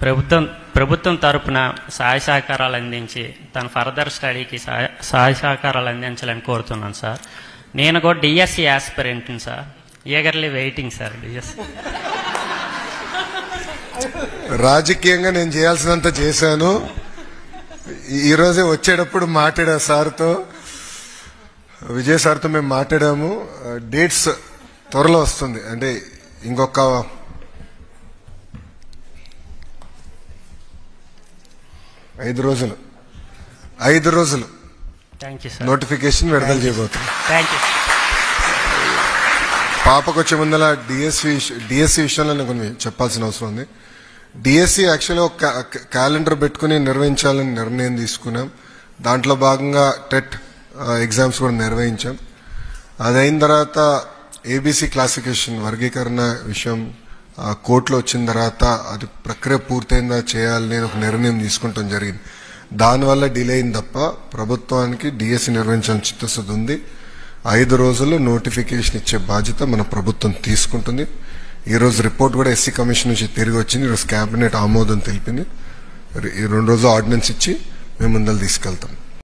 ప్రభుత్వం తరపున సహాయ సహకారాలు అందించి తన ఫర్దర్ స్టడీకి సహాయ సహకారాలు అందించాలని కోరుతున్నాను సార్. నేను కూడా డిఎస్సి ఆస్పిరెంట్ని sir. Eagerly waiting sir DSC. రాజకీయంగా నేను చేయాల్సినంత చేశాను. ఈరోజే వచ్చేటప్పుడు మాట్లాడా సార్తో, విజయ్ సార్తో మేము మాట్లాడాము. డేట్స్ త్వరలో వస్తుంది, అంటే ఇంకొక 5 రోజులు నోటిఫికేషన్ విడుదల చేయబోతుంది. పాపకు వచ్చే ముందర డిఎస్సి విషయంలో నేను కొన్ని చెప్పాల్సిన అవసరం ఉంది. డిఎస్సి యాక్చువల్గా ఒక క్యాలెండర్ పెట్టుకుని నిర్వహించాలని నిర్ణయం తీసుకున్నాం. దాంట్లో భాగంగా టెట్ ఎగ్జామ్స్ కూడా నిర్వహించాం. అదైన తర్వాత ఏబీసీ క్లాసిఫికేషన్ వర్గీకరణ విషయం కోర్టులో వచ్చిన తర్వాత అది ప్రక్రియ పూర్తయిందా చేయాలని ఒక నిర్ణయం తీసుకుంటాం జరిగింది. దానివల్ల డిలే అయింది తప్ప ప్రభుత్వానికి డిఎస్సి నిర్వహించాలని చిత్తశుద్ధి ఉంది. 5 రోజుల్లో నోటిఫికేషన్ ఇచ్చే బాధ్యత మన ప్రభుత్వం తీసుకుంటుంది. ఈరోజు రిపోర్ట్ కూడా ఎస్సీ కమిషన్ నుంచి తిరిగి వచ్చింది. ఈరోజు కేబినెట్ ఆమోదం తెలిపింది. ఈ 2 రోజులు ఆర్డినెన్స్ ఇచ్చి మేము ముందలు తీసుకెళ్తాం.